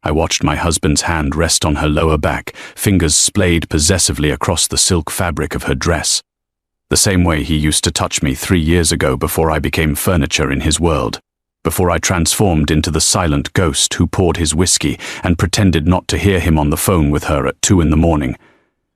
I watched my husband's hand rest on her lower back, fingers splayed possessively across the silk fabric of her dress. The same way he used to touch me 3 years ago before I became furniture in his world, before I transformed into the silent ghost who poured his whiskey and pretended not to hear him on the phone with her at 2 in the morning.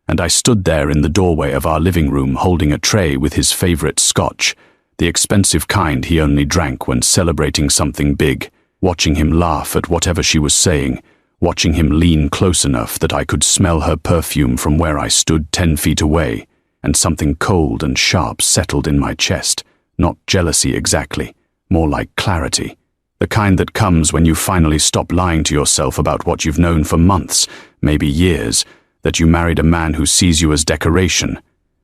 And I stood there in the doorway of our living room holding a tray with his favorite scotch, the expensive kind he only drank when celebrating something big, watching him laugh at whatever she was saying, watching him lean close enough that I could smell her perfume from where I stood 10 feet away, and something cold and sharp settled in my chest, not jealousy exactly, more like clarity, the kind that comes when you finally stop lying to yourself about what you've known for months, maybe years, that you married a man who sees you as decoration,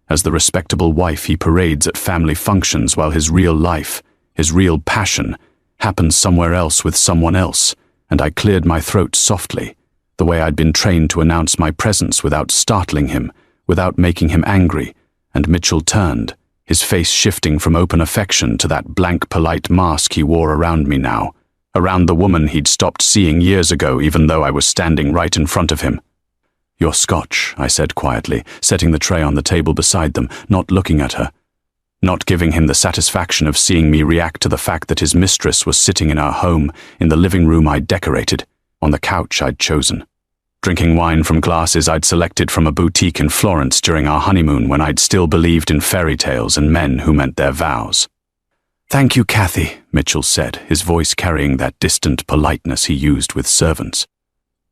as the respectable wife he parades at family functions while his real life, his real passion, happens somewhere else with someone else. And I cleared my throat softly, the way I'd been trained to announce my presence without startling him, without making him angry, and Mitchell turned, his face shifting from open affection to that blank polite mask he wore around me now, around the woman he'd stopped seeing years ago even though I was standing right in front of him. "Your scotch," I said quietly, setting the tray on the table beside them, not looking at her, not giving him the satisfaction of seeing me react to the fact that his mistress was sitting in our home, in the living room I'd decorated, on the couch I'd chosen, drinking wine from glasses I'd selected from a boutique in Florence during our honeymoon when I'd still believed in fairy tales and men who meant their vows. "Thank you, Kathy," Mitchell said, his voice carrying that distant politeness he used with servants,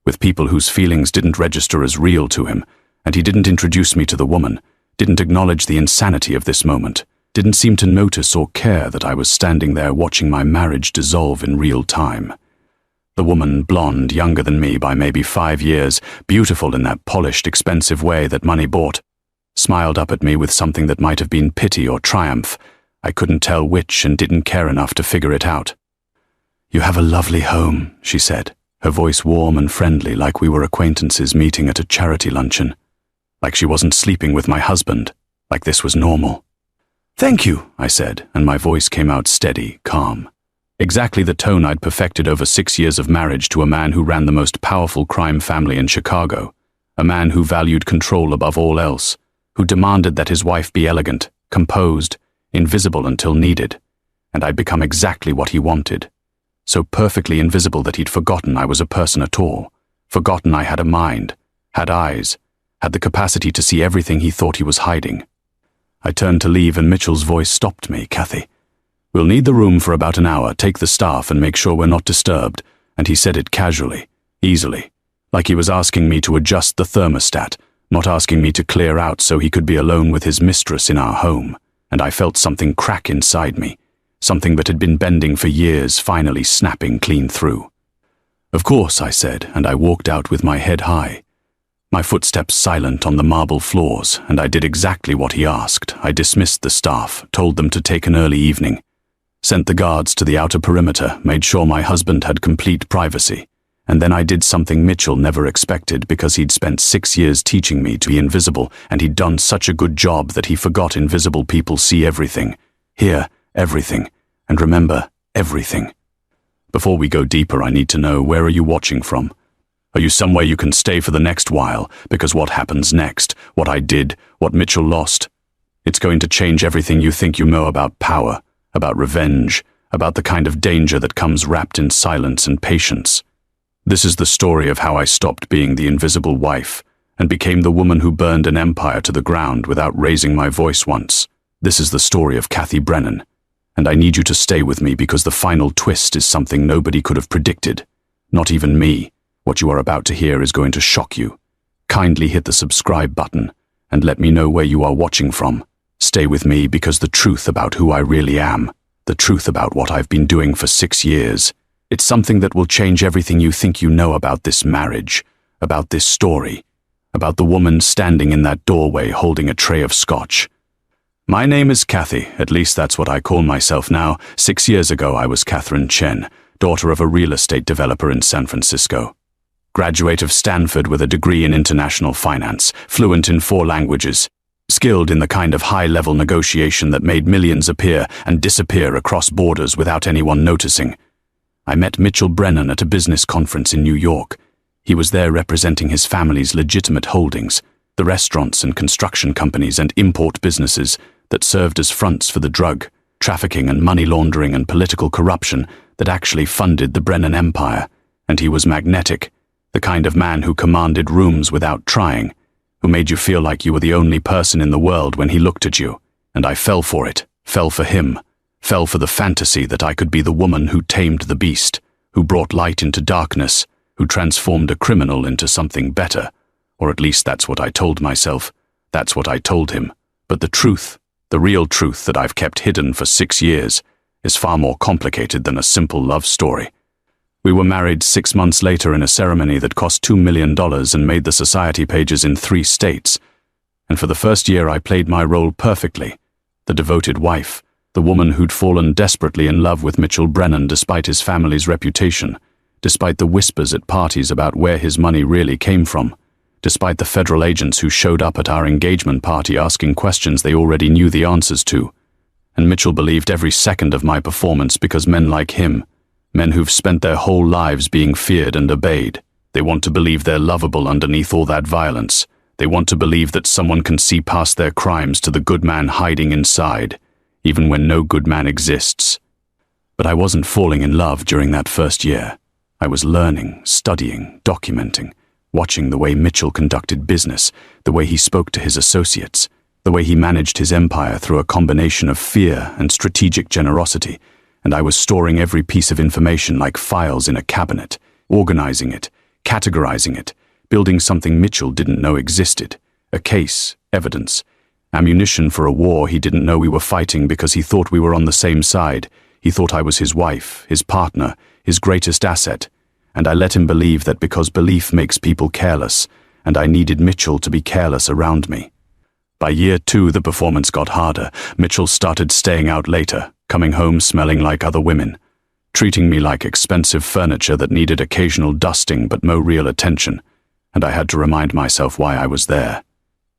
with people whose feelings didn't register as real to him, and he didn't introduce me to the woman, didn't acknowledge the insanity of this moment, didn't seem to notice or care that I was standing there watching my marriage dissolve in real time. The woman, blonde, younger than me by maybe 5 years, beautiful in that polished, expensive way that money bought, smiled up at me with something that might have been pity or triumph. I couldn't tell which and didn't care enough to figure it out. "You have a lovely home," she said, her voice warm and friendly like we were acquaintances meeting at a charity luncheon, like she wasn't sleeping with my husband, like this was normal. "Thank you," I said, and my voice came out steady, calm. Exactly the tone I'd perfected over 6 years of marriage to a man who ran the most powerful crime family in Chicago, a man who valued control above all else, who demanded that his wife be elegant, composed, invisible until needed, and I'd become exactly what he wanted. So perfectly invisible that he'd forgotten I was a person at all, forgotten I had a mind, had eyes, had the capacity to see everything he thought he was hiding. I turned to leave and Mitchell's voice stopped me. "Kathy, we'll need the room for about an hour, take the staff and make sure we're not disturbed," and he said it casually, easily, like he was asking me to adjust the thermostat, not asking me to clear out so he could be alone with his mistress in our home, and I felt something crack inside me, something that had been bending for years finally snapping clean through. "Of course," I said, and I walked out with my head high, my footsteps silent on the marble floors, and I did exactly what he asked. I dismissed the staff, told them to take an early evening, sent the guards to the outer perimeter, made sure my husband had complete privacy, and then I did something Mitchell never expected because he'd spent 6 years teaching me to be invisible, and he'd done such a good job that he forgot invisible people see everything, hear everything, and remember everything. "Before we go deeper, I need to know, where are you watching from? Are you somewhere you can stay for the next while? Because what happens next, what I did, what Mitchell lost, it's going to change everything you think you know about power, about revenge, about the kind of danger that comes wrapped in silence and patience. This is the story of how I stopped being the invisible wife and became the woman who burned an empire to the ground without raising my voice once. This is the story of Kathy Brennan. And I need you to stay with me because the final twist is something nobody could have predicted. Not even me. What you are about to hear is going to shock you. Kindly hit the subscribe button and let me know where you are watching from. Stay with me because the truth about who I really am, the truth about what I've been doing for 6 years, it's something that will change everything you think you know about this marriage, about this story, about the woman standing in that doorway holding a tray of scotch. My name is Kathy, at least that's what I call myself now. 6 years ago I was Catherine Chen, daughter of a real estate developer in San Francisco. Graduate of Stanford with a degree in international finance, fluent in 4 languages, skilled in the kind of high-level negotiation that made millions appear and disappear across borders without anyone noticing. I met Mitchell Brennan at a business conference in New York. He was there representing his family's legitimate holdings, the restaurants and construction companies and import businesses that served as fronts for the drug, trafficking and money laundering and political corruption that actually funded the Brennan Empire. And he was magnetic, the kind of man who commanded rooms without trying, who made you feel like you were the only person in the world when he looked at you. And I fell for it, fell for him, fell for the fantasy that I could be the woman who tamed the beast, who brought light into darkness, who transformed a criminal into something better. Or at least that's what I told myself. That's what I told him. But the truth, the real truth that I've kept hidden for 6 years, is far more complicated than a simple love story. We were married 6 months later in a ceremony that cost $2 million and made the society pages in 3 states. And for the first year I played my role perfectly. The devoted wife, the woman who'd fallen desperately in love with Mitchell Brennan despite his family's reputation, despite the whispers at parties about where his money really came from, despite the federal agents who showed up at our engagement party asking questions they already knew the answers to. And Mitchell believed every second of my performance because men like him, men who've spent their whole lives being feared and obeyed, they want to believe they're lovable underneath all that violence. They want to believe that someone can see past their crimes to the good man hiding inside, even when no good man exists. But I wasn't falling in love during that first year. I was learning, studying, documenting, watching the way Mitchell conducted business, the way he spoke to his associates, the way he managed his empire through a combination of fear and strategic generosity, and I was storing every piece of information like files in a cabinet, organizing it, categorizing it, building something Mitchell didn't know existed, a case, evidence, ammunition for a war he didn't know we were fighting because he thought we were on the same side. He thought I was his wife, his partner, his greatest asset, and I let him believe that because belief makes people careless, and I needed Mitchell to be careless around me. By year 2, the performance got harder. Mitchell started staying out later, coming home smelling like other women, treating me like expensive furniture that needed occasional dusting but no real attention. And I had to remind myself why I was there.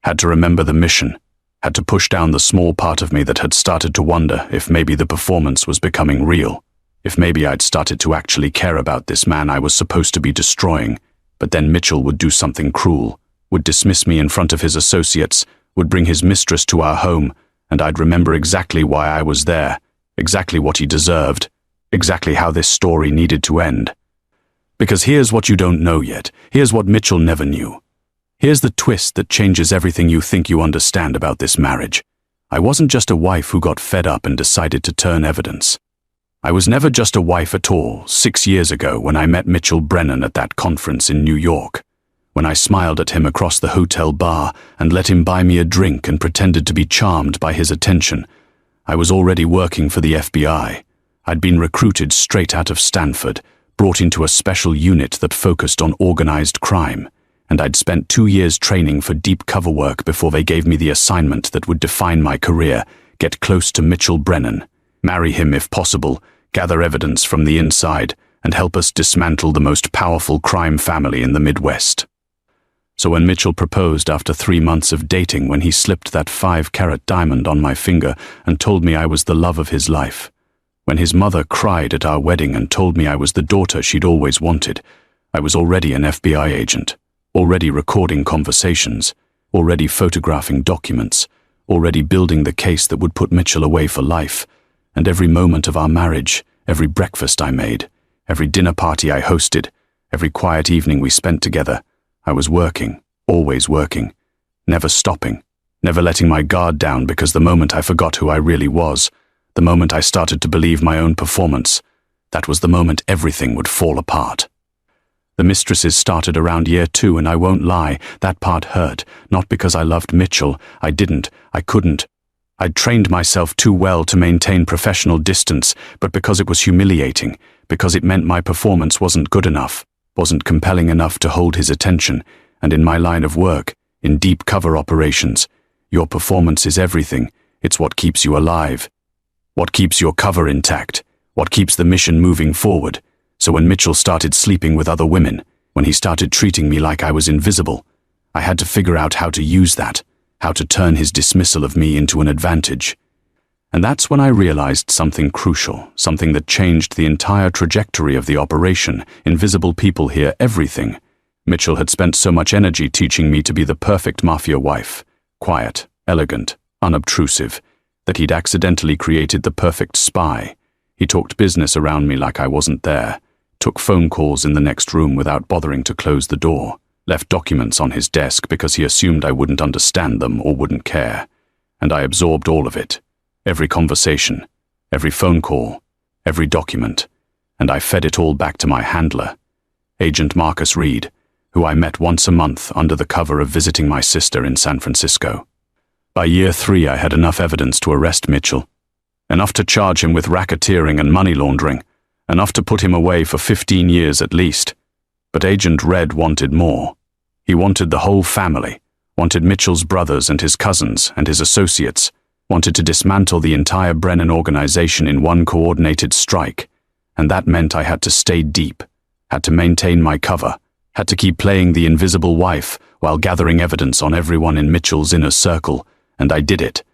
Had to remember the mission. Had to push down the small part of me that had started to wonder if maybe the performance was becoming real. If maybe I'd started to actually care about this man I was supposed to be destroying. But then Mitchell would do something cruel, would dismiss me in front of his associates, would bring his mistress to our home, and I'd remember exactly why I was there, exactly what he deserved, exactly how this story needed to end. Because here's what you don't know yet. Here's what Mitchell never knew. Here's the twist that changes everything you think you understand about this marriage. I wasn't just a wife who got fed up and decided to turn evidence. I was never just a wife at all, 6 years ago when I met Mitchell Brennan at that conference in New York, when I smiled at him across the hotel bar and let him buy me a drink and pretended to be charmed by his attention. I was already working for the FBI. I'd been recruited straight out of Stanford, brought into a special unit that focused on organized crime, and I'd spent 2 years training for deep cover work before they gave me the assignment that would define my career: get close to Mitchell Brennan, marry him if possible, gather evidence from the inside, and help us dismantle the most powerful crime family in the Midwest. So when Mitchell proposed after 3 months of dating, when he slipped that 5-carat diamond on my finger and told me I was the love of his life, when his mother cried at our wedding and told me I was the daughter she'd always wanted, I was already an FBI agent, already recording conversations, already photographing documents, already building the case that would put Mitchell away for life. And every moment of our marriage, every breakfast I made, every dinner party I hosted, every quiet evening we spent together, I was working, always working, never stopping, never letting my guard down, because the moment I forgot who I really was, the moment I started to believe my own performance, that was the moment everything would fall apart. The Mistresses started around year 2, and I won't lie, that part hurt, not because I loved Mitchell. I couldn't. I'd trained myself too well to maintain professional distance, but because it was humiliating, because it meant my performance wasn't good enough, wasn't compelling enough to hold his attention. And in my line of work, in deep cover operations, your performance is everything. It's what keeps you alive, what keeps your cover intact, what keeps the mission moving forward. So when Mitchell started sleeping with other women, when he started treating me like I was invisible, I had to figure out how to use that, how to turn his dismissal of me into an advantage. And that's when I realized something crucial, something that changed the entire trajectory of the operation. Invisible people hear everything. Mitchell had spent so much energy teaching me to be the perfect mafia wife, quiet, elegant, unobtrusive, that he'd accidentally created the perfect spy. He talked business around me like I wasn't there, took phone calls in the next room without bothering to close the door, left documents on his desk because he assumed I wouldn't understand them or wouldn't care. And I absorbed all of it, every conversation, every phone call, every document, and I fed it all back to my handler, Agent Marcus Reed, who I met once a month under the cover of visiting my sister in San Francisco. By year 3, I had enough evidence to arrest Mitchell, enough to charge him with racketeering and money laundering, enough to put him away for 15 years at least. But Agent Red wanted more. He wanted the whole family, wanted Mitchell's brothers and his cousins and his associates, wanted to dismantle the entire Brennan organization in one coordinated strike, and that meant I had to stay deep, had to maintain my cover, had to keep playing the invisible wife while gathering evidence on everyone in Mitchell's inner circle, and I did it.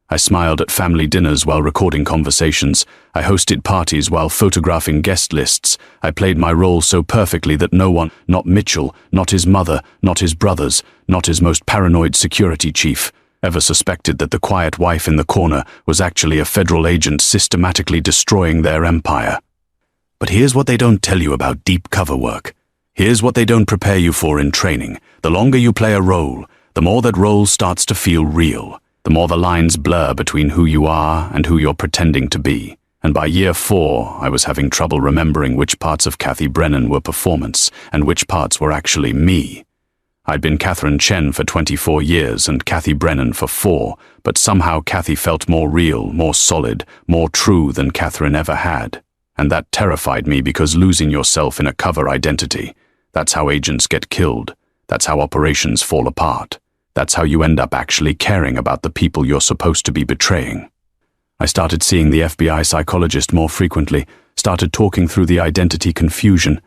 I smiled at family dinners while recording conversations. I hosted parties while photographing guest lists. I played my role so perfectly that no one, not Mitchell, not his mother, not his brothers, not his most paranoid security chief, ever suspected that the quiet wife in the corner was actually a federal agent systematically destroying their empire. But here's what they don't tell you about deep cover work. Here's what they don't prepare you for in training. The longer you play a role, the more that role starts to feel real. The more the lines blur between who you are and who you're pretending to be. And by year 4, I was having trouble remembering which parts of Kathy Brennan were performance and which parts were actually me. I'd been Catherine Chen for 24 years and Kathy Brennan for 4, but somehow Kathy felt more real, more solid, more true than Catherine ever had. And that terrified me because losing yourself in a cover identity, that's how agents get killed. That's how operations fall apart. That's how you end up actually caring about the people you're supposed to be betraying. I started seeing the FBI psychologist more frequently, started talking through the identity confusion,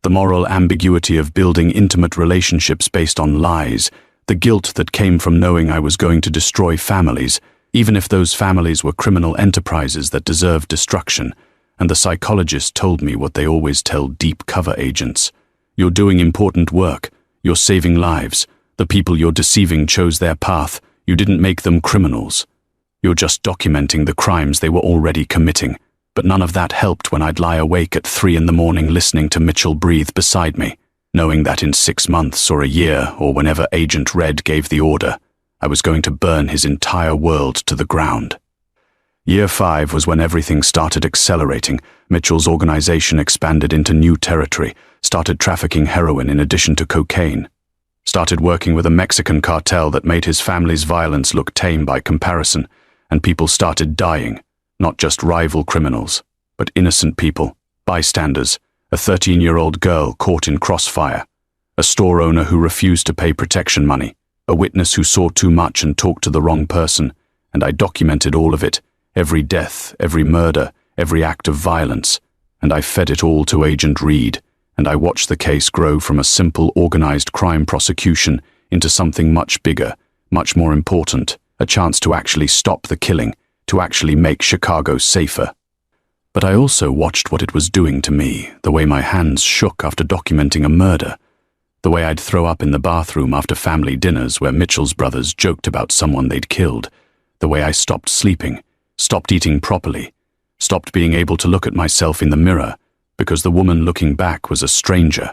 the moral ambiguity of building intimate relationships based on lies, the guilt that came from knowing I was going to destroy families, even if those families were criminal enterprises that deserved destruction. And the psychologist told me what they always tell deep cover agents. You're doing important work. You're saving lives. The people you're deceiving chose their path. You didn't make them criminals. You're just documenting the crimes they were already committing. But none of that helped when I'd lie awake at 3 in the morning listening to Mitchell breathe beside me, knowing that in 6 months or a year or whenever Agent Red gave the order, I was going to burn his entire world to the ground. Year 5 was when everything started accelerating. Mitchell's organization expanded into new territory, started trafficking heroin in addition to cocaine, started working with a Mexican cartel that made his family's violence look tame by comparison, and people started dying, not just rival criminals, but innocent people, bystanders, a 13-year-old girl caught in crossfire, a store owner who refused to pay protection money, a witness who saw too much and talked to the wrong person, and I documented all of it, every death, every murder, every act of violence, and I fed it all to Agent Reed, and I watched the case grow from a simple organized crime prosecution into something much bigger, much more important, a chance to actually stop the killing, to actually make Chicago safer. But I also watched what it was doing to me, the way my hands shook after documenting a murder, the way I'd throw up in the bathroom after family dinners where Mitchell's brothers joked about someone they'd killed, the way I stopped sleeping, stopped eating properly, stopped being able to look at myself in the mirror because the woman looking back was a stranger,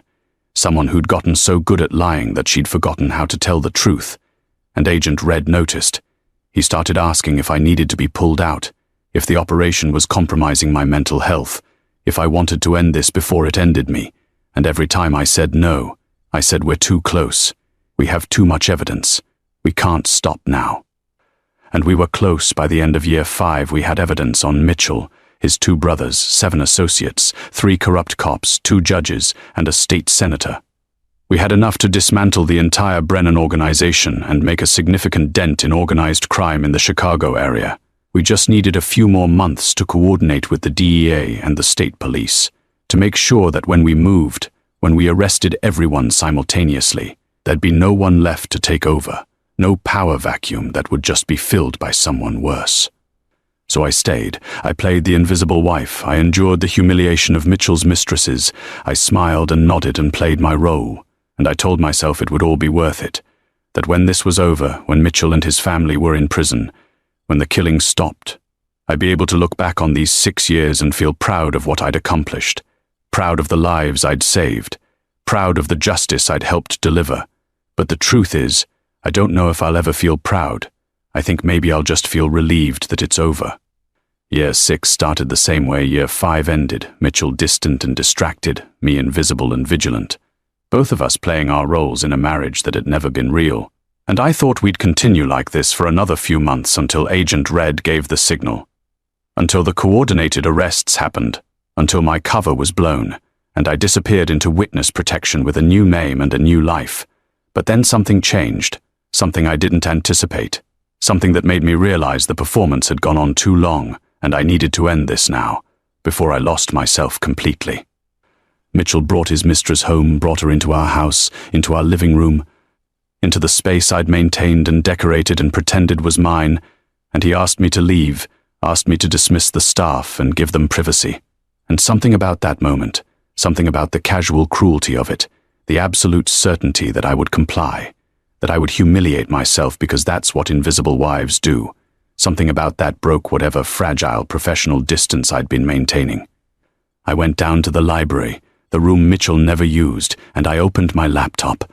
someone who'd gotten so good at lying that she'd forgotten how to tell the truth. And Agent Red noticed. He started asking if I needed to be pulled out, if the operation was compromising my mental health, if I wanted to end this before it ended me. And every time I said no, I said we're too close. We have too much evidence. We can't stop now. And we were close. By the end of year 5, we had evidence on Mitchell, his 2 brothers, 7 associates, 3 corrupt cops, 2 judges, and a state senator. We had enough to dismantle the entire Brennan organization and make a significant dent in organized crime in the Chicago area. We just needed a few more months to coordinate with the DEA and the state police, to make sure that when we moved, when we arrested everyone simultaneously, there'd be no one left to take over. No power vacuum that would just be filled by someone worse. So I stayed. I played the invisible wife. I endured the humiliation of Mitchell's mistresses. I smiled and nodded and played my role. and I told myself it would all be worth it, that when this was over, when Mitchell and his family were in prison, when the killing stopped, I'd be able to look back on these 6 years and feel proud of what I'd accomplished, proud of the lives I'd saved, proud of the justice I'd helped deliver. But the truth is, I don't know if I'll ever feel proud. I think maybe I'll just feel relieved that it's over. Year 6 started the same way Year 5 ended, Mitchell distant and distracted, me invisible and vigilant. Both of us playing our roles in a marriage that had never been real. And I thought we'd continue like this for another few months until Agent Red gave the signal. Until the coordinated arrests happened, until my cover was blown, and I disappeared into witness protection with a new name and a new life. But then something changed, something I didn't anticipate, something that made me realize the performance had gone on too long, and I needed to end this now, before I lost myself completely. Mitchell brought his mistress home, brought her into our house, into our living room, into the space I'd maintained and decorated and pretended was mine, and he asked me to leave, asked me to dismiss the staff and give them privacy. And something about that moment, something about the casual cruelty of it, the absolute certainty that I would comply, that I would humiliate myself because that's what invisible wives do, something about that broke whatever fragile professional distance I'd been maintaining. I went down to the library, the room Mitchell never used, and I opened my laptop.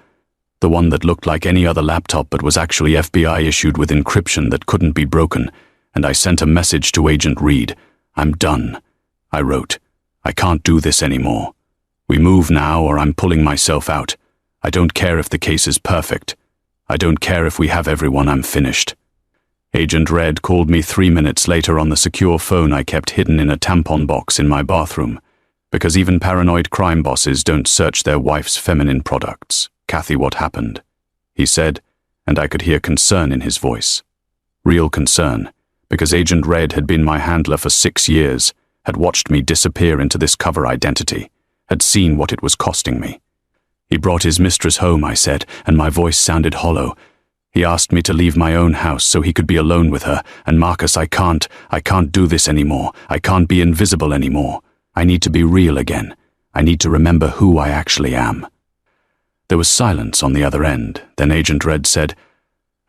The one that looked like any other laptop but was actually FBI issued with encryption that couldn't be broken, and I sent a message to Agent Reed. "I'm done," I wrote. "I can't do this anymore. We move now or I'm pulling myself out. I don't care if the case is perfect. I don't care if we have everyone, I'm finished." Agent Red called me 3 minutes later on the secure phone I kept hidden in a tampon box in my bathroom, because even paranoid crime bosses don't search their wife's feminine products. "Kathy, what happened?" he said, and I could hear concern in his voice. Real concern, because Agent Red had been my handler for 6 years, had watched me disappear into this cover identity, had seen what it was costing me. "He brought his mistress home," I said, and my voice sounded hollow. "He asked me to leave my own house so he could be alone with her, and Marcus, I can't do this anymore. I can't be invisible anymore. I need to be real again. I need to remember who I actually am." There was silence on the other end. Then Agent Red said,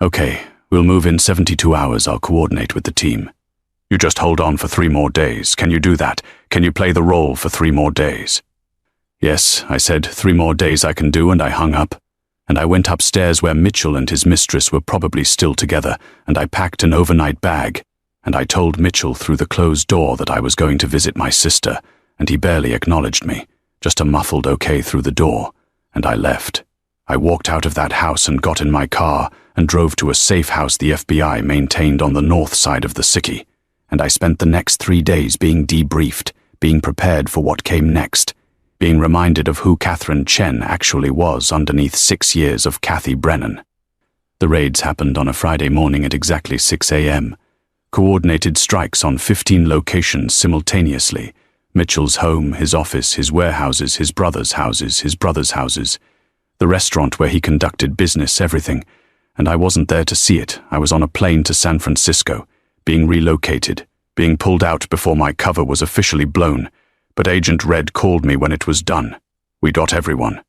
"Okay, we'll move in 72 hours. I'll coordinate with the team. You just hold on for 3 more days. Can you do that? Can you play the role for 3 more days?" "Yes," I said, 3 more days I can do," and I hung up. And I went upstairs where Mitchell and his mistress were probably still together, and I packed an overnight bag, and I told Mitchell through the closed door that I was going to visit my sister, and he barely acknowledged me, just a muffled okay through the door. And I left. I walked out of that house and got in my car and drove to a safe house the FBI maintained on the north side of the city. And I spent the next 3 days being debriefed, being prepared for what came next, being reminded of who Catherine Chen actually was underneath 6 years of Kathy Brennan. The raids happened on a Friday morning at exactly 6 a.m. Coordinated strikes on 15 locations simultaneously. Mitchell's home, his office, his warehouses, his brother's houses, his brother's houses, the restaurant where he conducted business, everything. And I wasn't there to see it. I was on a plane to San Francisco, being relocated, being pulled out before my cover was officially blown. But Agent Red called me when it was done. "We got everyone,"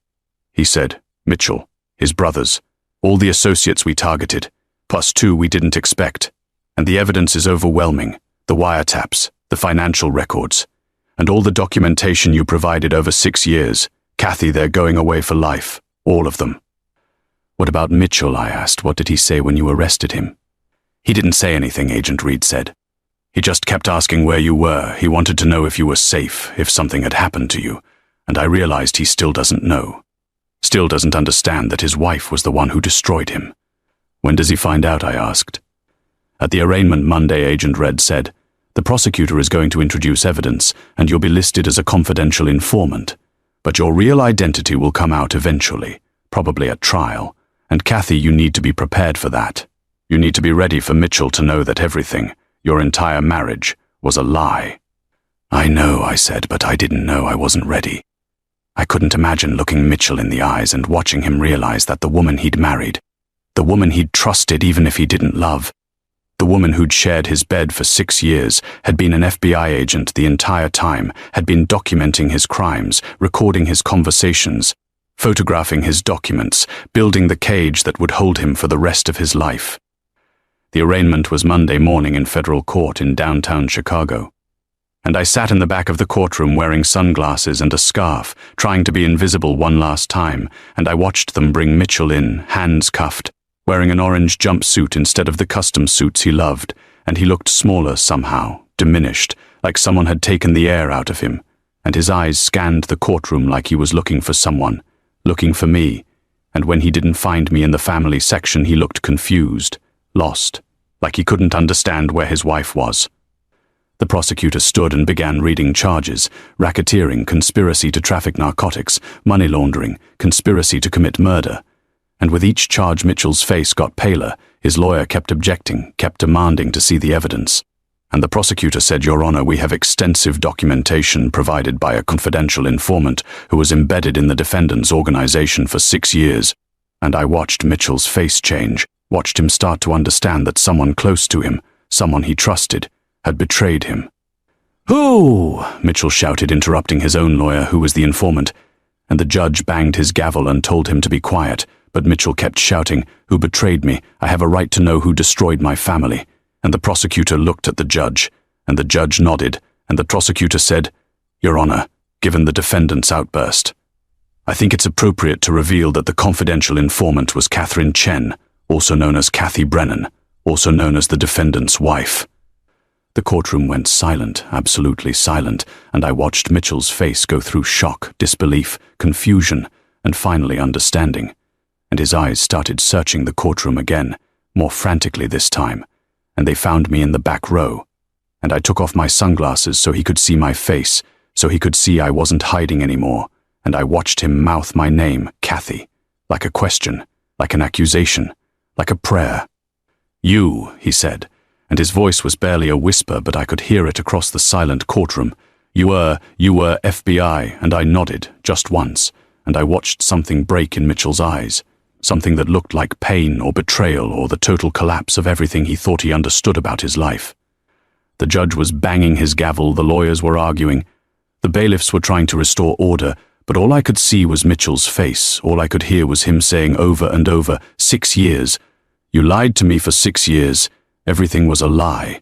he said. "Mitchell, his brothers, all the associates we targeted, plus 2 we didn't expect. And the evidence is overwhelming. The wiretaps, the financial records, and all the documentation you provided over 6 years. Kathy, they're going away for life. All of them." "What about Mitchell?" I asked. "What did he say when you arrested him?" "He didn't say anything," Agent Reed said. "He just kept asking where you were. He wanted to know if you were safe, if something had happened to you. And I realized he still doesn't know. Still doesn't understand that his wife was the one who destroyed him." "When does he find out?" I asked. "At the arraignment Monday," Agent Red said. "The prosecutor is going to introduce evidence, and you'll be listed as a confidential informant. But your real identity will come out eventually, probably at trial. And Kathy, you need to be prepared for that. You need to be ready for Mitchell to know that everything, your entire marriage, was a lie." "I know," I said, but I didn't know I wasn't ready. I couldn't imagine looking Mitchell in the eyes and watching him realize that the woman he'd married, the woman he'd trusted even if he didn't love, the woman who'd shared his bed for 6 years, had been an FBI agent the entire time, had been documenting his crimes, recording his conversations, photographing his documents, building the cage that would hold him for the rest of his life. The arraignment was Monday morning in federal court in downtown Chicago. And I sat in the back of the courtroom wearing sunglasses and a scarf, trying to be invisible one last time, and I watched them bring Mitchell in, hands cuffed, wearing an orange jumpsuit instead of the custom suits he loved, and he looked smaller somehow, diminished, like someone had taken the air out of him, and his eyes scanned the courtroom like he was looking for someone, looking for me, and when he didn't find me in the family section he looked confused, lost, like he couldn't understand where his wife was. The prosecutor stood and began reading charges: racketeering, conspiracy to traffic narcotics, money laundering, conspiracy to commit murder. And with each charge Mitchell's face got paler, his lawyer kept objecting, kept demanding to see the evidence. And the prosecutor said, "Your Honor, we have extensive documentation provided by a confidential informant who was embedded in the defendant's organization for 6 years." And I watched Mitchell's face change, watched him start to understand that someone close to him, someone he trusted, had betrayed him. "Who?" Mitchell shouted, interrupting his own lawyer, who was the informant, and the judge banged his gavel and told him to be quiet, but Mitchell kept shouting, "Who betrayed me? I have a right to know who destroyed my family." And the prosecutor looked at the judge, and the judge nodded, and the prosecutor said, "Your Honor, given the defendant's outburst, I think it's appropriate to reveal that the confidential informant was Catherine Chen, also known as Kathy Brennan, also known as the defendant's wife." The courtroom went silent, absolutely silent, and I watched Mitchell's face go through shock, disbelief, confusion, and finally understanding. And his eyes started searching the courtroom again, more frantically this time, and they found me in the back row. And I took off my sunglasses so he could see my face, so he could see I wasn't hiding anymore, and I watched him mouth my name, Kathy, like a question, like an accusation, like a prayer. "You," he said, and his voice was barely a whisper, but I could hear it across the silent courtroom. You were FBI," and I nodded, just once, and I watched something break in Mitchell's eyes, something that looked like pain or betrayal or the total collapse of everything he thought he understood about his life. The judge was banging his gavel, the lawyers were arguing, the bailiffs were trying to restore order, but all I could see was Mitchell's face, all I could hear was him saying over and over, 6 years. You lied to me for 6 years. Everything was a lie.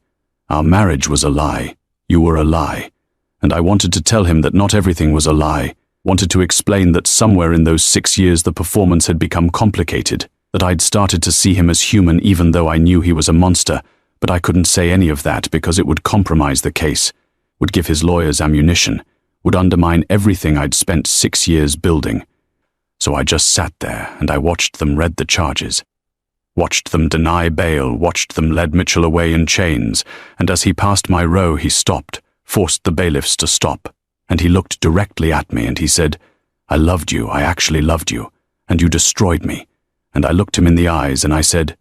Our marriage was a lie. You were a lie. And I wanted to tell him that not everything was a lie, wanted to explain that somewhere in those 6 years the performance had become complicated, that I'd started to see him as human even though I knew he was a monster, but I couldn't say any of that because it would compromise the case, would give his lawyers ammunition, would undermine everything I'd spent 6 years building. So I just sat there and I watched them read the charges. Watched them deny bail, watched them lead Mitchell away in chains, and as he passed my row he stopped, forced the bailiffs to stop, and he looked directly at me and he said, "I loved you, I actually loved you, and you destroyed me." And I looked him in the eyes and I said,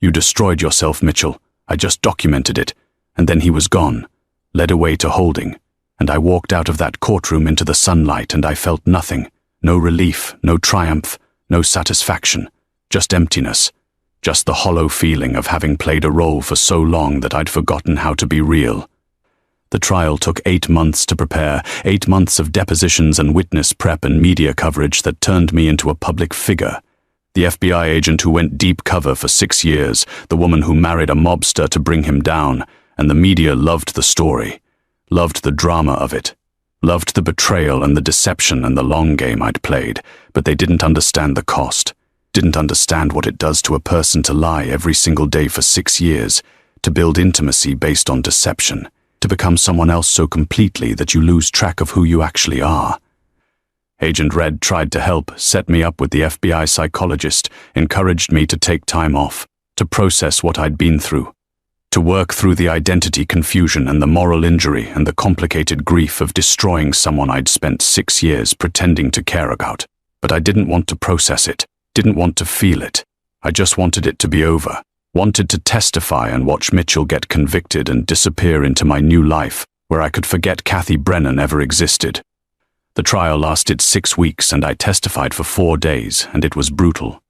"You destroyed yourself, Mitchell, I just documented it." And then he was gone, led away to holding, and I walked out of that courtroom into the sunlight and I felt nothing, no relief, no triumph, no satisfaction, just emptiness. Just the hollow feeling of having played a role for so long that I'd forgotten how to be real. The trial took 8 months to prepare, 8 months of depositions and witness prep and media coverage that turned me into a public figure. The FBI agent who went deep cover for 6 years, the woman who married a mobster to bring him down, and the media loved the story, loved the drama of it, loved the betrayal and the deception and the long game I'd played, but they didn't understand the cost. Didn't understand what it does to a person to lie every single day for 6 years, to build intimacy based on deception, to become someone else so completely that you lose track of who you actually are. Agent Red tried to help, set me up with the FBI psychologist, encouraged me to take time off, to process what I'd been through, to work through the identity confusion and the moral injury and the complicated grief of destroying someone I'd spent 6 years pretending to care about. But I didn't want to process it. Didn't want to feel it. I just wanted it to be over. Wanted to testify and watch Mitchell get convicted and disappear into my new life, where I could forget Kathy Brennan ever existed. The trial lasted 6 weeks and I testified for 4 days, and it was brutal.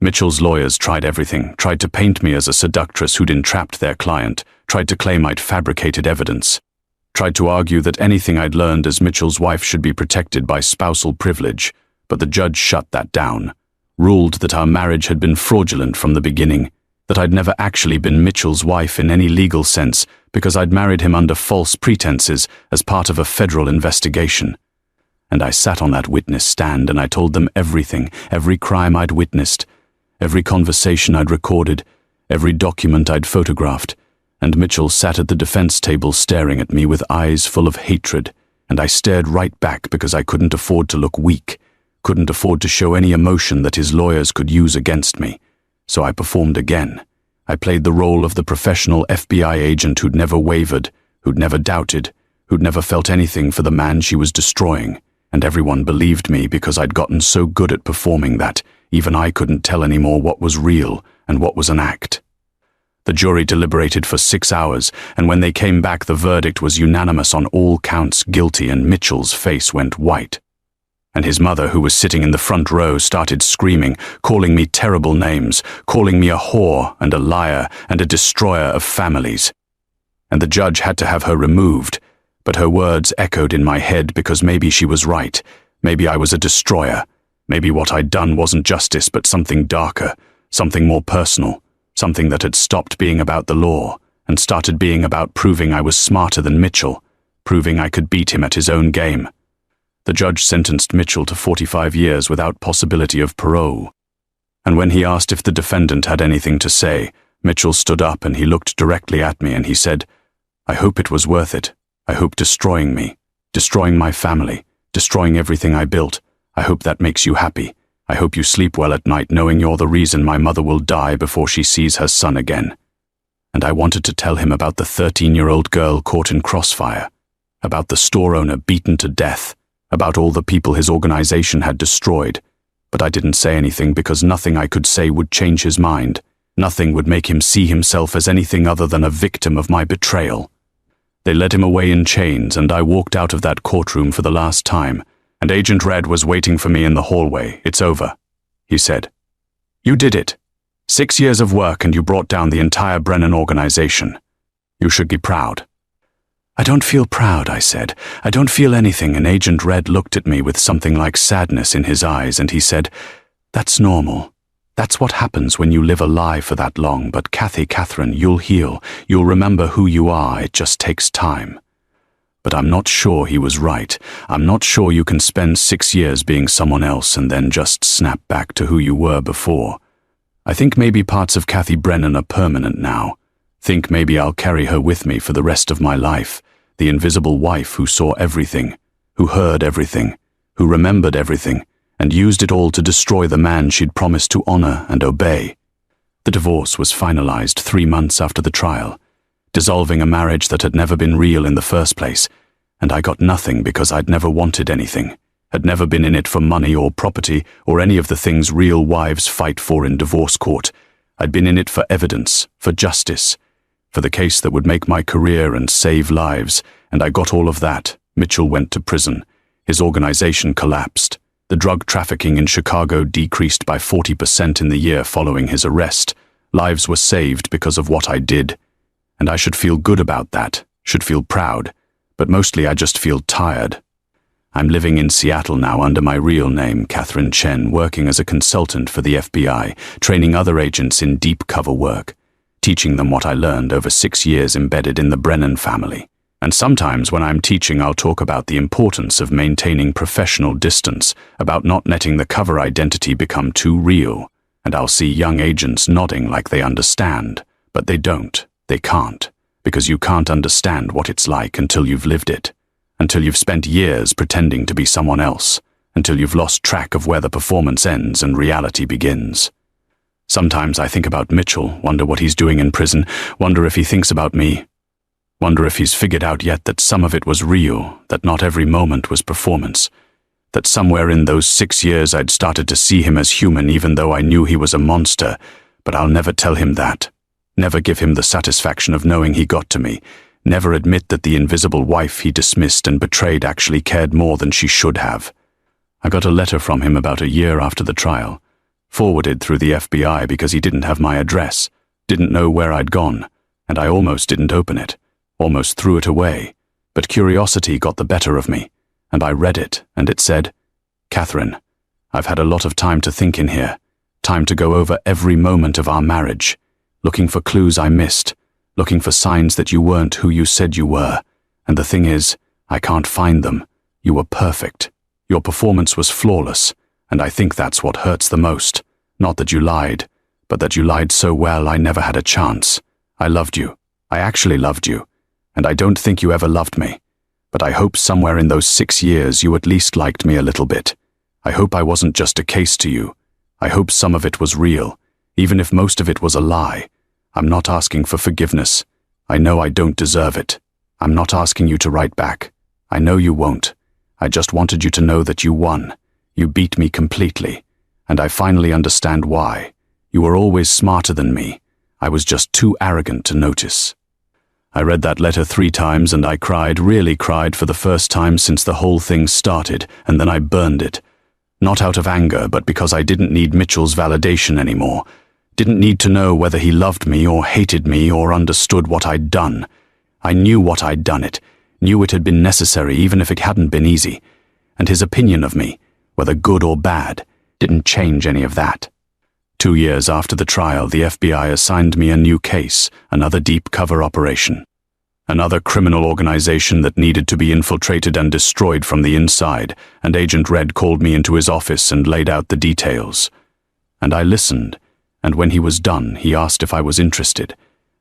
Mitchell's lawyers tried everything, tried to paint me as a seductress who'd entrapped their client, tried to claim I'd fabricated evidence, tried to argue that anything I'd learned as Mitchell's wife should be protected by spousal privilege, But the judge shut that down, ruled that our marriage had been fraudulent from the beginning, that I'd never actually been Mitchell's wife in any legal sense because I'd married him under false pretenses as part of a federal investigation. And I sat on that witness stand and I told them everything, every crime I'd witnessed, every conversation I'd recorded, every document I'd photographed, and Mitchell sat at the defense table staring at me with eyes full of hatred, and I stared right back because I couldn't afford to look weak, couldn't afford to show any emotion that his lawyers could use against me. So I performed again. I played the role of the professional FBI agent who'd never wavered, who'd never doubted, who'd never felt anything for the man she was destroying, and everyone believed me because I'd gotten so good at performing that even I couldn't tell anymore what was real and what was an act. The jury deliberated for 6 hours, and when they came back, the verdict was unanimous on all counts guilty, and Mitchell's face went white. And his mother, who was sitting in the front row, started screaming, calling me terrible names, calling me a whore and a liar and a destroyer of families. And the judge had to have her removed, but her words echoed in my head because maybe she was right, maybe I was a destroyer, maybe what I'd done wasn't justice but something darker, something more personal, something that had stopped being about the law and started being about proving I was smarter than Mitchell, proving I could beat him at his own game. The judge sentenced Mitchell to 45 years without possibility of parole. And when he asked if the defendant had anything to say, Mitchell stood up and he looked directly at me and he said, "I hope it was worth it. I hope destroying me, destroying my family, destroying everything I built. I hope that makes you happy. I hope you sleep well at night knowing you're the reason my mother will die before she sees her son again." And I wanted to tell him about the 13-year-old girl caught in crossfire, about the store owner beaten to death, about all the people his organization had destroyed. But I didn't say anything because nothing I could say would change his mind. Nothing would make him see himself as anything other than a victim of my betrayal. They led him away in chains, and I walked out of that courtroom for the last time, and Agent Red was waiting for me in the hallway. "It's over," he said. "You did it. 6 years of work and you brought down the entire Brennan organization. You should be proud." "I don't feel proud," I said. "I don't feel anything," and Agent Red looked at me with something like sadness in his eyes, and he said, "That's normal. That's what happens when you live a lie for that long, but Catherine, you'll heal. You'll remember who you are. It just takes time." But I'm not sure he was right. I'm not sure you can spend 6 years being someone else and then just snap back to who you were before. I think maybe parts of Kathy Brennan are permanent now. Think maybe I'll carry her with me for the rest of my life. The invisible wife who saw everything, who heard everything, who remembered everything, and used it all to destroy the man she'd promised to honor and obey. The divorce was finalized 3 months after the trial, dissolving a marriage that had never been real in the first place, and I got nothing because I'd never wanted anything, had never been in it for money or property or any of the things real wives fight for in divorce court. I'd been in it for evidence, for justice, for the case that would make my career and save lives, and I got all of that. Mitchell went to prison. His organization collapsed. The drug trafficking in Chicago decreased by 40% in the year following his arrest. Lives were saved because of what I did. And I should feel good about that, should feel proud, but mostly I just feel tired. I'm living in Seattle now under my real name, Catherine Chen, working as a consultant for the FBI, training other agents in deep cover work, teaching them what I learned over 6 years embedded in the Brennan family. And sometimes when I'm teaching, I'll talk about the importance of maintaining professional distance, about not letting the cover identity become too real. And I'll see young agents nodding like they understand, but they don't. They can't, because you can't understand what it's like until you've lived it, until you've spent years pretending to be someone else, until you've lost track of where the performance ends and reality begins. Sometimes I think about Mitchell, wonder what he's doing in prison, wonder if he thinks about me, wonder if he's figured out yet that some of it was real, that not every moment was performance, that somewhere in those 6 years I'd started to see him as human even though I knew he was a monster, but I'll never tell him that. Never give him the satisfaction of knowing he got to me, never admit that the invisible wife he dismissed and betrayed actually cared more than she should have. I got a letter from him about a year after the trial, forwarded through the FBI because he didn't have my address, didn't know where I'd gone, and I almost didn't open it, almost threw it away, but curiosity got the better of me, and I read it, and it said, "Catherine, I've had a lot of time to think in here, time to go over every moment of our marriage, looking for clues I missed, looking for signs that you weren't who you said you were. And the thing is, I can't find them. You were perfect. Your performance was flawless, and I think that's what hurts the most. Not that you lied, but that you lied so well I never had a chance. I loved you. I actually loved you. And I don't think you ever loved me. But I hope somewhere in those 6 years you at least liked me a little bit. I hope I wasn't just a case to you. I hope some of it was real, even if most of it was a lie. I'm not asking for forgiveness. I know I don't deserve it. I'm not asking you to write back. I know you won't. I just wanted you to know that you won. You beat me completely. And I finally understand why. You were always smarter than me. I was just too arrogant to notice. I read that letter 3 times and I cried, really cried for the first time since the whole thing started, and then I burned it. Not out of anger, but because I didn't need Mitchell's validation anymore. Didn't need to know whether he loved me or hated me or understood what I'd done. I knew what I'd done it, knew it had been necessary even if it hadn't been easy. And his opinion of me, whether good or bad, didn't change any of that. 2 years after the trial, the FBI assigned me a new case, another deep cover operation. Another criminal organization that needed to be infiltrated and destroyed from the inside, and Agent Red called me into his office and laid out the details. And I listened, and when he was done, he asked if I was interested,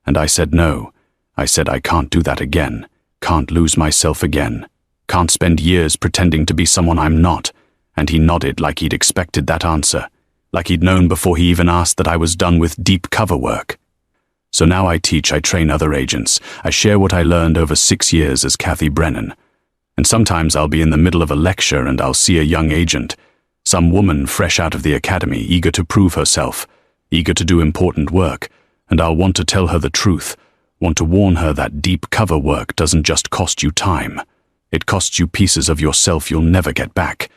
and I said no. I said I can't do that again, can't lose myself again, can't spend years pretending to be someone I'm not, and he nodded like he'd expected that answer, like he'd known before he even asked that I was done with deep cover work. So now I teach, I train other agents, I share what I learned over 6 years as Kathy Brennan. And sometimes I'll be in the middle of a lecture and I'll see a young agent, some woman fresh out of the academy, eager to prove herself, eager to do important work, and I'll want to tell her the truth, want to warn her that deep cover work doesn't just cost you time. It costs you pieces of yourself you'll never get back.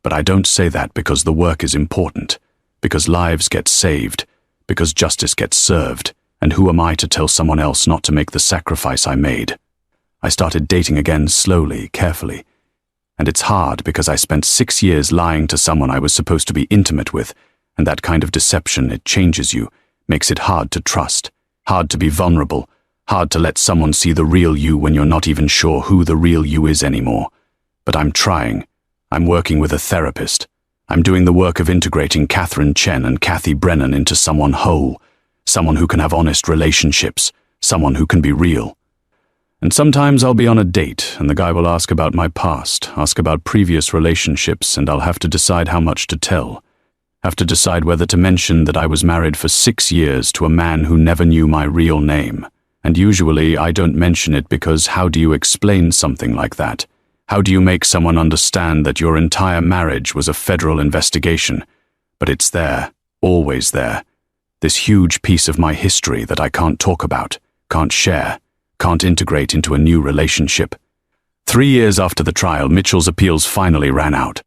But I don't say that because the work is important, because lives get saved, because justice gets served. And who am I to tell someone else not to make the sacrifice I made? I started dating again slowly, carefully. And it's hard because I spent 6 years lying to someone I was supposed to be intimate with, and that kind of deception, it changes you, makes it hard to trust, hard to be vulnerable, hard to let someone see the real you when you're not even sure who the real you is anymore. But I'm trying. I'm working with a therapist. I'm doing the work of integrating Catherine Chen and Kathy Brennan into someone whole, someone who can have honest relationships, someone who can be real. And sometimes I'll be on a date and the guy will ask about my past, ask about previous relationships, and I'll have to decide how much to tell. Have to decide whether to mention that I was married for 6 years to a man who never knew my real name. And usually I don't mention it because how do you explain something like that? How do you make someone understand that your entire marriage was a federal investigation? But it's there, always there. This huge piece of my history that I can't talk about, can't share, can't integrate into a new relationship. 3 years after the trial, Mitchell's appeals finally ran out.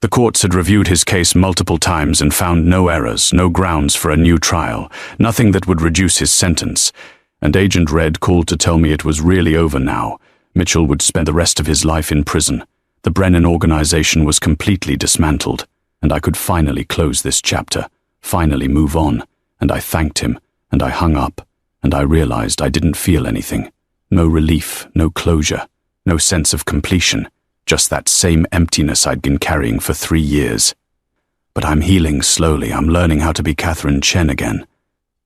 The courts had reviewed his case multiple times and found no errors, no grounds for a new trial, nothing that would reduce his sentence. And Agent Red called to tell me it was really over now. Mitchell would spend the rest of his life in prison. The Brennan organization was completely dismantled, and I could finally close this chapter, finally move on. And I thanked him, and I hung up, and I realized I didn't feel anything. No relief, no closure, no sense of completion, just that same emptiness I'd been carrying for 3 years. But I'm healing slowly. I'm learning how to be Catherine Chen again,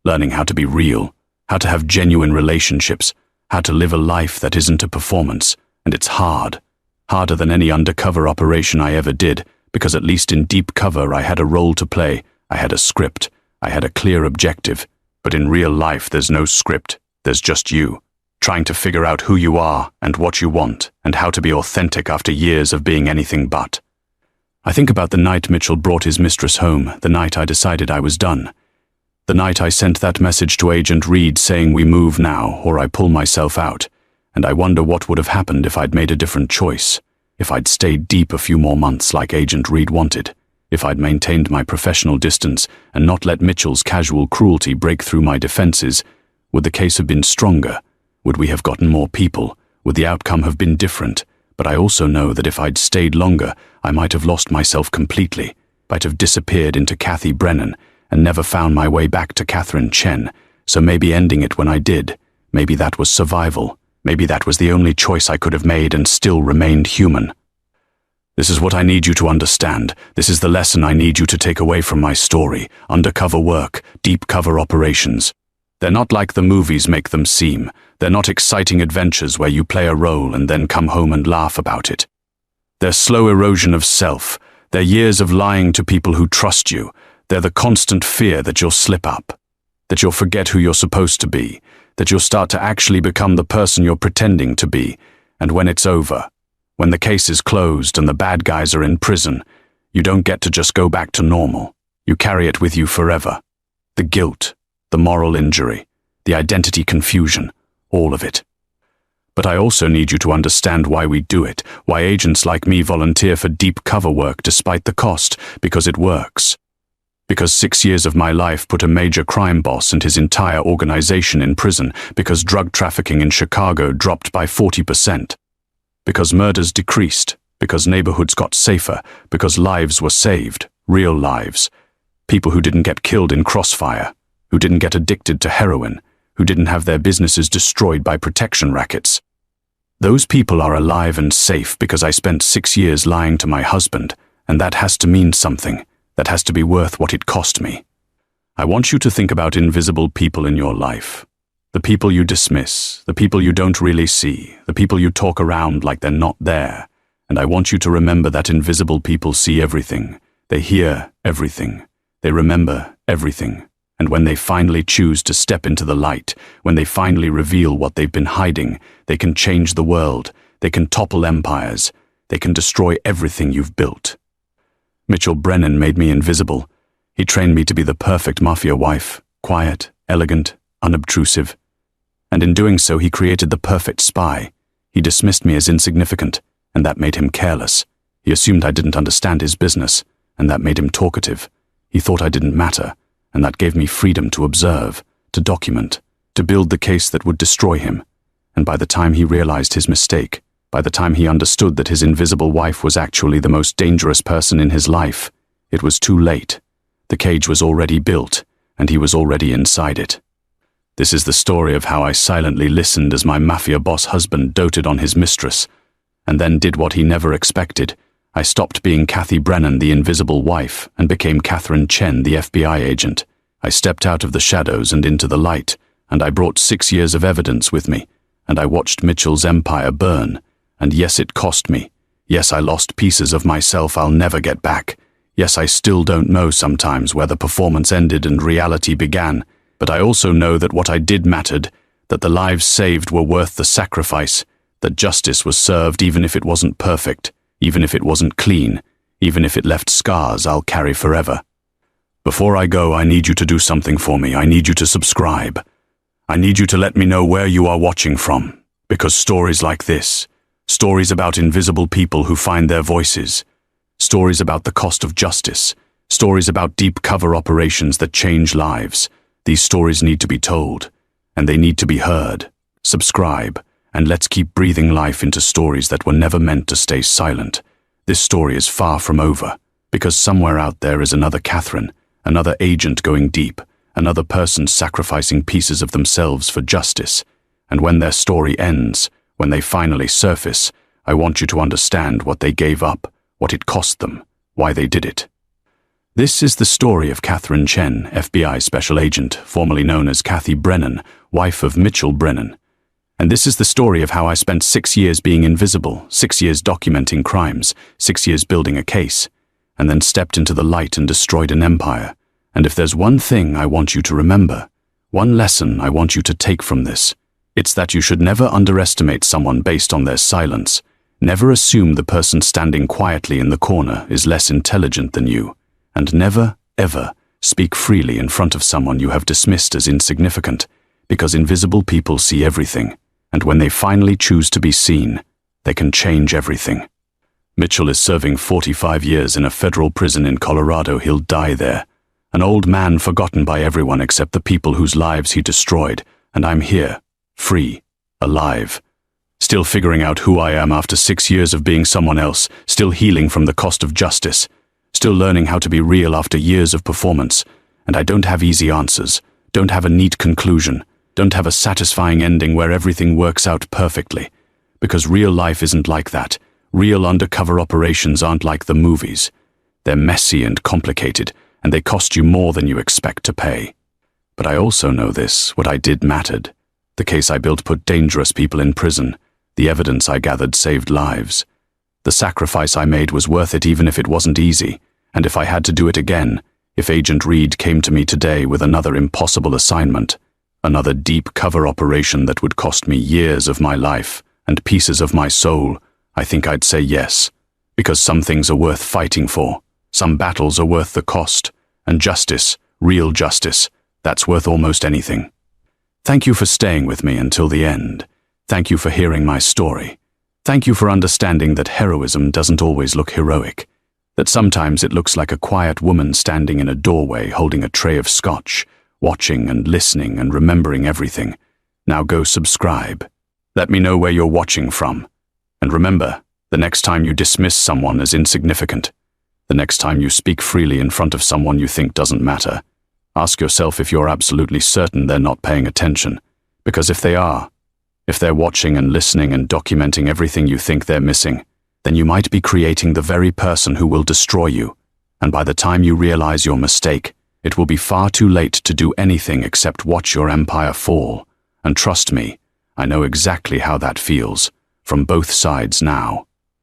learning how to be real, how to have genuine relationships, how to live a life that isn't a performance. And it's hard, harder than any undercover operation I ever did, because at least in deep cover I had a role to play, I had a script, I had a clear objective. But in real life there's no script, there's just you, trying to figure out who you are and what you want and how to be authentic after years of being anything but. I think about the night Mitchell brought his mistress home, the night I decided I was done. The night I sent that message to Agent Reed saying we move now or I pull myself out, and I wonder what would have happened if I'd made a different choice, if I'd stayed deep a few more months like Agent Reed wanted, if I'd maintained my professional distance and not let Mitchell's casual cruelty break through my defenses. Would the case have been stronger? Would we have gotten more people? Would the outcome have been different? But I also know that if I'd stayed longer, I might have lost myself completely. Might have disappeared into Kathy Brennan and never found my way back to Catherine Chen, so maybe ending it when I did, maybe that was survival. Maybe that was the only choice I could have made and still remained human. This is what I need you to understand. This is the lesson I need you to take away from my story. Undercover work, deep cover operations. They're not like the movies make them seem. They're not exciting adventures where you play a role and then come home and laugh about it. They're slow erosion of self. They're years of lying to people who trust you. They're the constant fear that you'll slip up, that you'll forget who you're supposed to be, that you'll start to actually become the person you're pretending to be, and when it's over, when the case is closed and the bad guys are in prison, you don't get to just go back to normal. You carry it with you forever. The guilt, the moral injury, the identity confusion, all of it. But I also need you to understand why we do it, why agents like me volunteer for deep cover work despite the cost, because it works. Because 6 years of my life put a major crime boss and his entire organization in prison, because drug trafficking in Chicago dropped by 40%. Because murders decreased, because neighborhoods got safer, because lives were saved, real lives. People who didn't get killed in crossfire, who didn't get addicted to heroin, who didn't have their businesses destroyed by protection rackets. Those people are alive and safe because I spent 6 years lying to my husband, and that has to mean something. That has to be worth what it cost me. I want you to think about invisible people in your life. The people you dismiss, the people you don't really see, the people you talk around like they're not there. And I want you to remember that invisible people see everything. They hear everything. They remember everything. And when they finally choose to step into the light, when they finally reveal what they've been hiding, they can change the world. They can topple empires. They can destroy everything you've built. Mitchell Brennan made me invisible. He trained me to be the perfect mafia wife, quiet, elegant, unobtrusive. And in doing so, he created the perfect spy. He dismissed me as insignificant, and that made him careless. He assumed I didn't understand his business, and that made him talkative. He thought I didn't matter, and that gave me freedom to observe, to document, to build the case that would destroy him. And by the time he realized his mistake, by the time he understood that his invisible wife was actually the most dangerous person in his life, it was too late. The cage was already built, and he was already inside it. This is the story of how I silently listened as my mafia boss husband doted on his mistress, and then did what he never expected. I stopped being Kathy Brennan, the invisible wife, and became Catherine Chen, the FBI agent. I stepped out of the shadows and into the light, and I brought 6 years of evidence with me, and I watched Mitchell's empire burn. And yes, it cost me. Yes, I lost pieces of myself I'll never get back. Yes, I still don't know sometimes where the performance ended and reality began. But I also know that what I did mattered, that the lives saved were worth the sacrifice, that justice was served even if it wasn't perfect, even if it wasn't clean, even if it left scars I'll carry forever. Before I go, I need you to do something for me. I need you to subscribe. I need you to let me know where you are watching from, because stories like this, stories about invisible people who find their voices, stories about the cost of justice, stories about deep cover operations that change lives. These stories need to be told, and they need to be heard. Subscribe, and let's keep breathing life into stories that were never meant to stay silent. This story is far from over, because somewhere out there is another Catherine, another agent going deep, another person sacrificing pieces of themselves for justice. And when their story ends, when they finally surface, I want you to understand what they gave up, what it cost them, why they did it. This is the story of Catherine Chen, FBI Special Agent, formerly known as Kathy Brennan, wife of Mitchell Brennan. And this is the story of how I spent 6 years being invisible, 6 years documenting crimes, 6 years building a case, and then stepped into the light and destroyed an empire. And if there's one thing I want you to remember, one lesson I want you to take from this, it's that you should never underestimate someone based on their silence. Never assume the person standing quietly in the corner is less intelligent than you. And never, ever speak freely in front of someone you have dismissed as insignificant, because invisible people see everything, and when they finally choose to be seen, they can change everything. Mitchell is serving 45 years in a federal prison in Colorado. He'll die there. An old man forgotten by everyone except the people whose lives he destroyed, and I'm here. Free, alive, still figuring out who I am after 6 years of being someone else, still healing from the cost of justice, Still learning how to be real after years of performance, and I don't have easy answers, don't have a neat conclusion, don't have a satisfying ending where everything works out perfectly. Because real life isn't like that. Real undercover operations aren't like the movies. They're messy and complicated, and they cost you more than you expect to pay. But I also know this, what I did mattered. The case I built put dangerous people in prison. The evidence I gathered saved lives. The sacrifice I made was worth it even if it wasn't easy, and if I had to do it again, if Agent Reed came to me today with another impossible assignment, another deep cover operation that would cost me years of my life and pieces of my soul, I think I'd say yes, because some things are worth fighting for, some battles are worth the cost, and justice, real justice, that's worth almost anything. Thank you for staying with me until the end. Thank you for hearing my story. Thank you for understanding that heroism doesn't always look heroic, that sometimes it looks like a quiet woman standing in a doorway holding a tray of scotch, watching and listening and remembering everything. Now go subscribe. Let me know where you're watching from. And remember, the next time you dismiss someone as insignificant, the next time you speak freely in front of someone you think doesn't matter, ask yourself if you're absolutely certain they're not paying attention. Because if they are, if they're watching and listening and documenting everything you think they're missing, then you might be creating the very person who will destroy you. And by the time you realize your mistake, it will be far too late to do anything except watch your empire fall. And trust me, I know exactly how that feels, from both sides now.